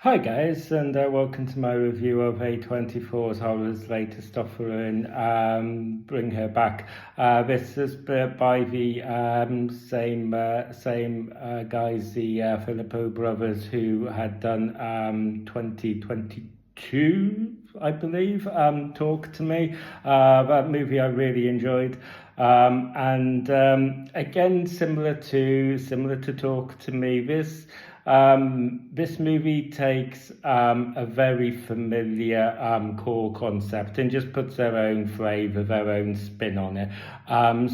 Hi guys, and welcome to my review of A24's Horror's latest offering, Bring Her Back. This is by the same guys, the Filippo brothers, who had done 2022, I believe, Talk to Me. That movie I really enjoyed. And again, similar to Talk to Me, this movie takes a very familiar core concept and just puts their own flavour, their own spin on it. I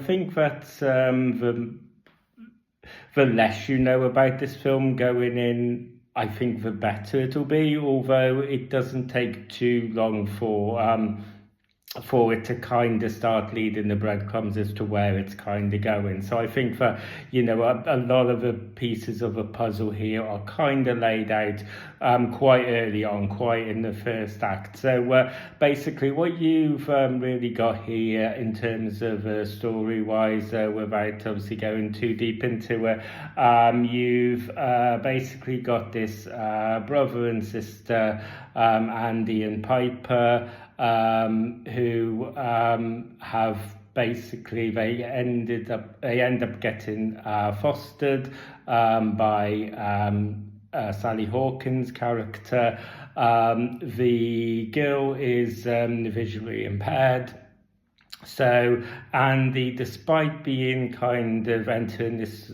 think that the less you know about this film going in, I think the better it'll be, although it doesn't take too long for it to kind of start leading the breadcrumbs as to where it's kind of going. So I think that, a lot of the pieces of the puzzle here are kind of laid out quite early on, quite in the first act. So basically what you've really got here in terms of story-wise, without obviously going too deep into it, you've basically got this brother and sister, Andy and Piper, who have basically they end up getting fostered by Sally Hawkins' character. The girl is visually impaired. So Andy, despite being kind of entering this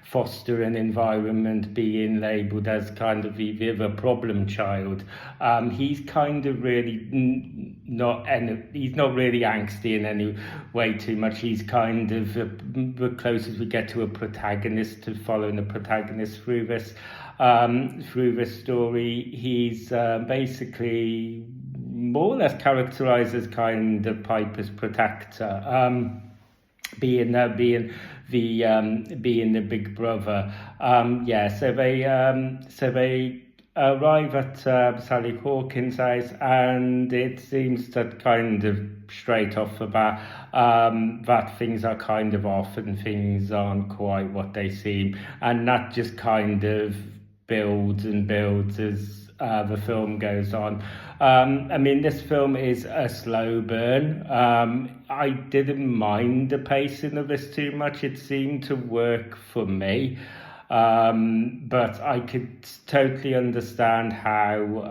fostering environment, being labelled as kind of the problem child, he's kind of really he's not really angsty in any way too much. He's kind of the closest we get to a protagonist, to following the protagonist through this story. He's basically more or less characterized as kind of Piper's protector, being the big brother. So they arrive at Sally Hawkins' house, and it seems that kind of straight off the bat that things are kind of off and things aren't quite what they seem, and that just kind of builds and builds as the film goes on. This film is a slow burn. I didn't mind the pacing of this too much. It seemed to work for me. But I could totally understand how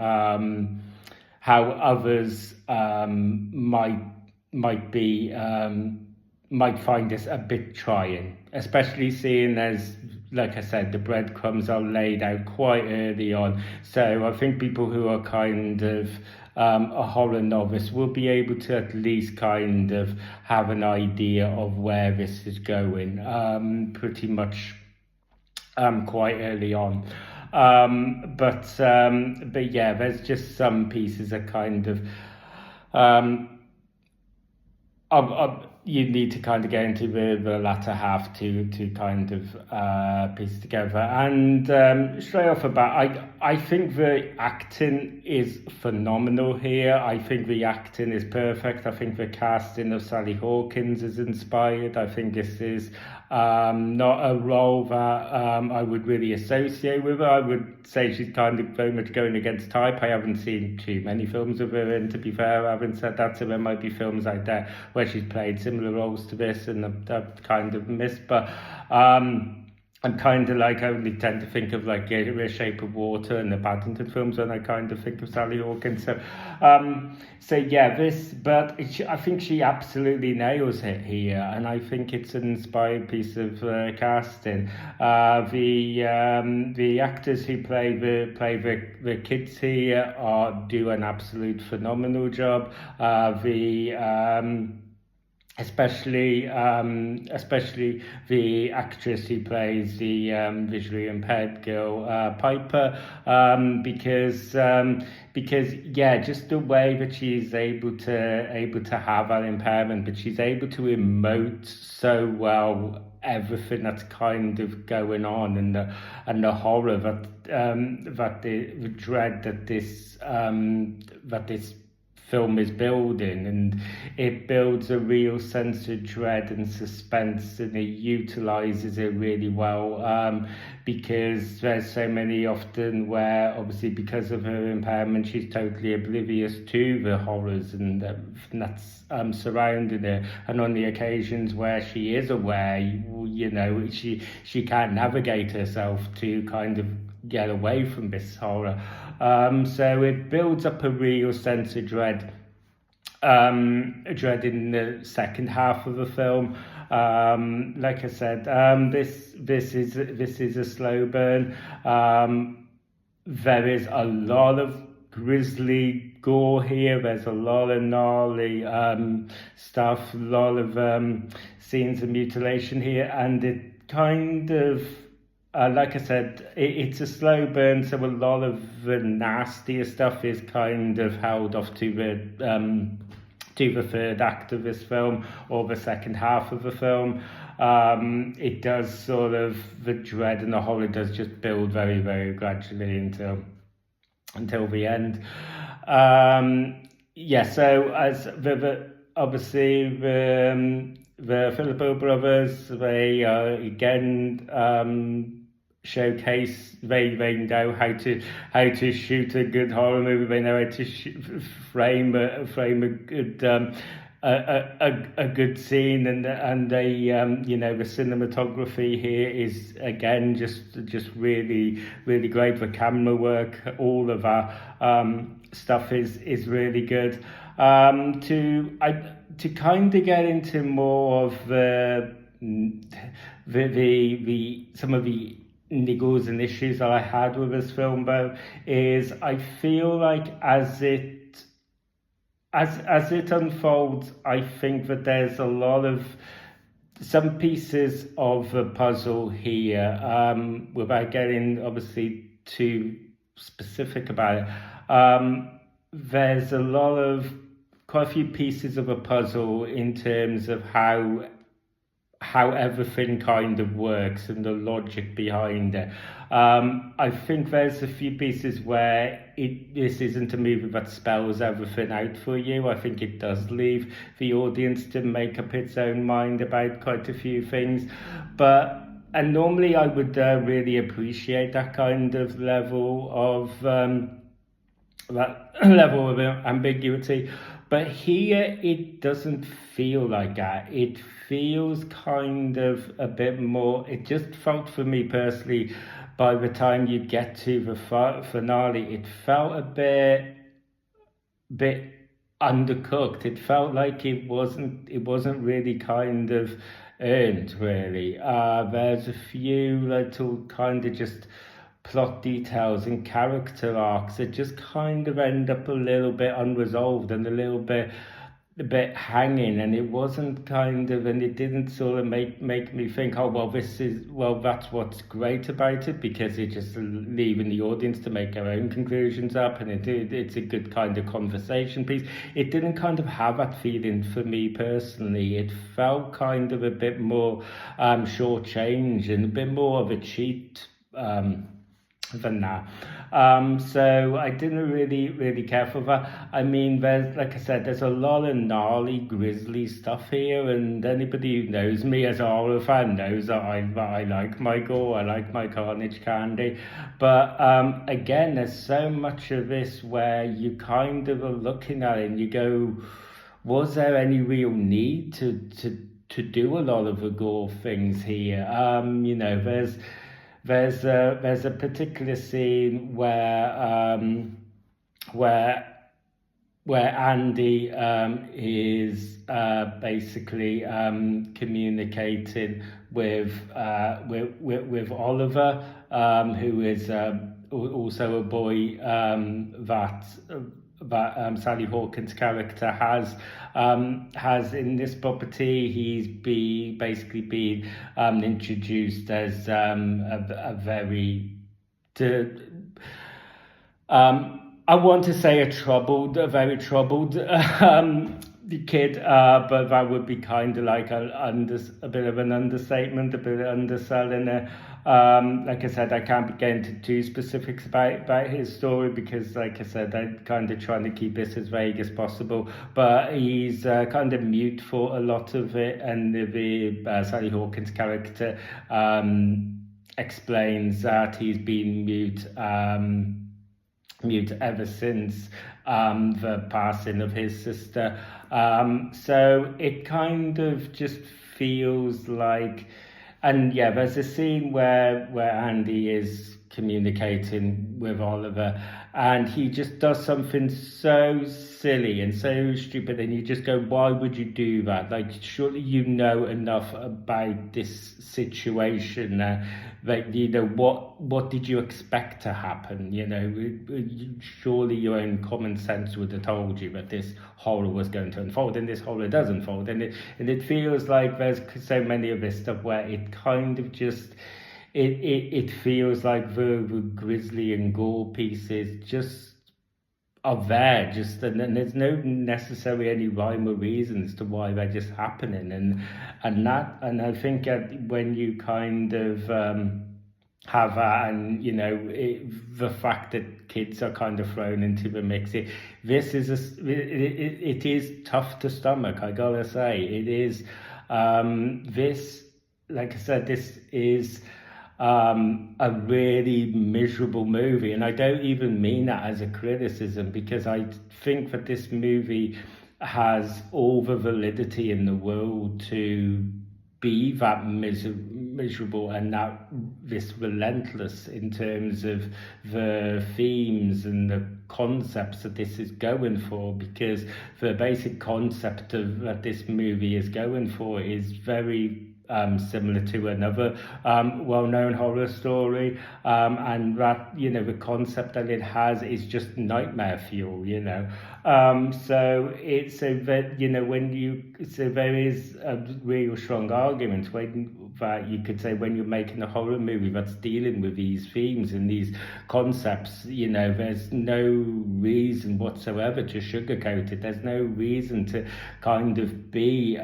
others might find this a bit trying, especially seeing as, like I said, the breadcrumbs are laid out quite early on. So I think people who are kind of a horror novice will be able to at least kind of have an idea of where this is going, pretty much quite early on. But yeah, there's just some pieces that kind of you need to kind of get into the latter half to kind of piece it together. And straight off the bat, I think the acting is phenomenal here. I think the acting is perfect. I think the casting of Sally Hawkins is inspired. I think this is not a role that I would really associate with her. I would say she's kind of very much going against type. I haven't seen too many films of her, and to be fair, having said that, so there might be films out there where she's played similar roles to this and I've kind of missed, but I'm kind of like, I only tend to think of like The Shape of Water and the Paddington films when I kind of think of Sally Hawkins. So yeah, I think she absolutely nails it here, and I think it's an inspired piece of casting. The actors who play the kids here do an absolute phenomenal job. Especially the actress who plays the visually impaired girl, Piper, because yeah, just the way that she's able to have that impairment, but she's able to emote so well everything that's kind of going on, and the horror that the dread that this film is building, and it builds a real sense of dread and suspense, and it utilizes it really well. because there's so many often where obviously because of her impairment she's totally oblivious to the horrors and that's surrounding her, and on the occasions where she is aware, she can't navigate herself to kind of get away from this horror. So it builds up a real sense of dread in the second half of the film. Like I said, this is a slow burn. There is a lot of grisly gore here. There's a lot of gnarly stuff, a lot of scenes of mutilation here, and it kind of like I said, it's a slow burn, so a lot of the nastier stuff is kind of held off to the third act of this film or the second half of the film. It does sort of, the dread and the horror does just build very, very gradually until the end. So as obviously the Philippou brothers, they again showcase, they know how to shoot a good horror movie. They know how to frame a good a good scene, and they the cinematography here is again just really, really great. The camera work, all of our stuff is really good. To kind of get into more of the some of the niggles and issues that I had with this film, though, is I feel like as it unfolds, I think that there's a lot of some pieces of the puzzle here, without getting obviously too specific about it. There's a lot of quite a few pieces of a puzzle in terms of how everything kind of works and the logic behind it. I think there's a few pieces where this isn't a movie that spells everything out for you. I think it does leave the audience to make up its own mind about quite a few things. And normally I would really appreciate that kind of level of ambiguity. But here it doesn't feel like that. It feels kind of a bit more, it just felt for me personally, by the time you get to the finale, it felt a bit undercooked. It felt like it wasn't really kind of earned, really. There's a few little kind of just plot details and character arcs that just kind of end up a little bit unresolved and a bit hanging, and it wasn't kind of, and it didn't sort of make me think, that's what's great about it, because it's just leaving the audience to make their own conclusions up, and it's a good kind of conversation piece. It didn't kind of have that feeling for me personally. It felt kind of a bit more shortchanged and a bit more of a cheat than that. So I didn't really care for that. I mean, like I said, there's a lot of gnarly, grisly stuff here, and anybody who knows me as a horror fan knows that I like my gore, I like my carnage candy. But again, there's so much of this where you kind of are looking at it and you go, was there any real need to do a lot of the gore things here? There's a particular scene where Andy is basically communicating with Oliver, who is also a boy that Sally Hawkins' character has in this property. He's basically been introduced as a very I want to say a very troubled kid, but that would be kind of like a bit of an understatement, a bit of underselling it. Like I said, I can't get into too specifics about his story because, like I said, I'm kind of trying to keep this as vague as possible. But he's kind of mute for a lot of it, and the Sally Hawkins character explains that he's been mute ever since the passing of his sister. So it kind of just feels like, and yeah, there's a scene where Andy is communicating with Oliver, and he just does something so silly and so stupid, and you just go, why would you do that? Like, surely you know enough about this situation that you know what did you expect to happen? You know, surely your own common sense would have told you that this horror was going to unfold, and this horror does unfold, and it feels like there's so many of this stuff where it kind of just it feels like the grisly and gore pieces just are there, just and there's no necessarily any rhyme or reason as to why they're just happening, and I think when you kind of have that, and you know the fact that kids are kind of thrown into the mix, it is tough to stomach. I gotta say, it is. This, like I said, this is a really miserable movie, and I don't even mean that as a criticism, because I think that this movie has all the validity in the world to be that miserable and that this relentless in terms of the themes and the concepts that this is going for, because the basic concept of that this movie is going for is very similar to another well-known horror story, and that, you know, the concept that it has is just nightmare fuel, you know. So it's so that, you know, so there is a real strong argument that you could say when you're making a horror movie that's dealing with these themes and these concepts, you know, there's no reason whatsoever to sugarcoat it. There's no reason to kind of be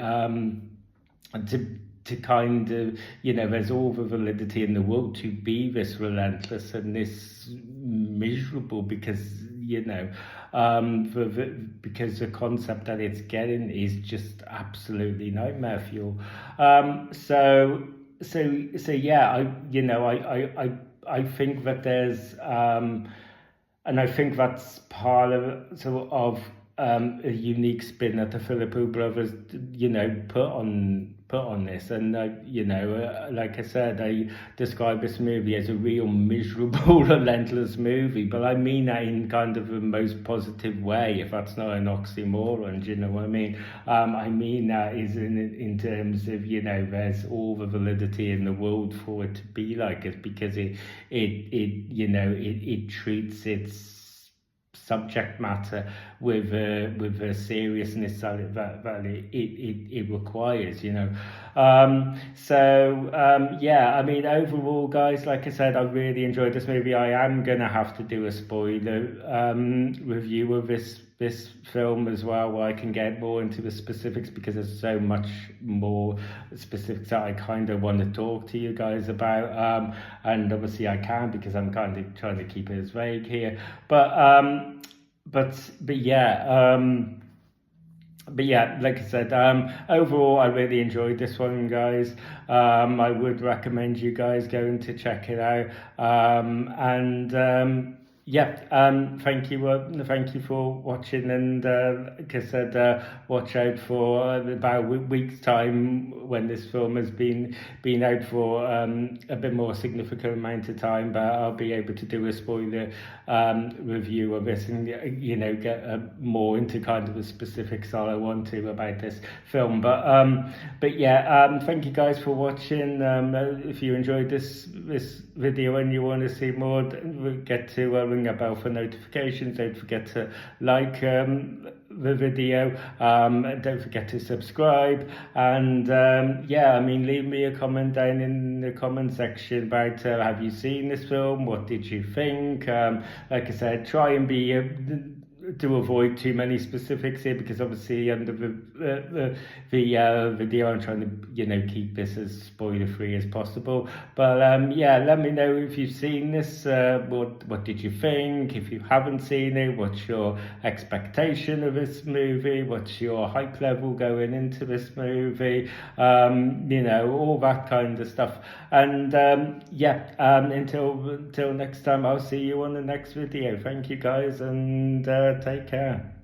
to kind of, you know, there's all the validity in the world to be this relentless and this miserable, because, you know, because the concept that it's getting is just absolutely nightmare fuel. So yeah, I think that there's and I think that's part of sort of a unique spin that the Philippou brothers, you know, put on this, and you know, like I said, I describe this movie as a real miserable, relentless movie, but I mean that in kind of the most positive way, if that's not an oxymoron. Do you know what I mean? I mean that is in terms of, you know, there's all the validity in the world for it to be like it, because it you know, it treats its subject matter with the seriousness that it requires, you know. Yeah, I mean, overall, guys, like I said, I really enjoyed this movie. I am gonna have to do a spoiler review of this film as well, where I can get more into the specifics, because there's so much more specifics that I kind of want to talk to you guys about, and obviously I can, because I'm kind of trying to keep it as vague here, but yeah, like I said, overall I really enjoyed this one, guys. I would recommend you guys going to check it out, thank you for watching, and like I said, watch out for about a week's time when this film has been out for a bit more significant amount of time, but I'll be able to do a spoiler review of this, and, you know, get more into kind of the specifics that I want to about this film. But yeah, thank you guys for watching. If you enjoyed this video and you want to see more, get to ring a bell for notifications. Don't forget to like the video, don't forget to subscribe, and yeah, I mean, leave me a comment down in the comment section about have you seen this film, what did you think. Like I said, try and be to avoid too many specifics here, because obviously under the video I'm trying to, you know, keep this as spoiler free as possible. But yeah, let me know if you've seen this. What did you think? If you haven't seen it, what's your expectation of this movie? What's your hype level going into this movie? You know, all that kind of stuff. And yeah, until next time, I'll see you on the next video. Thank you guys, and take care.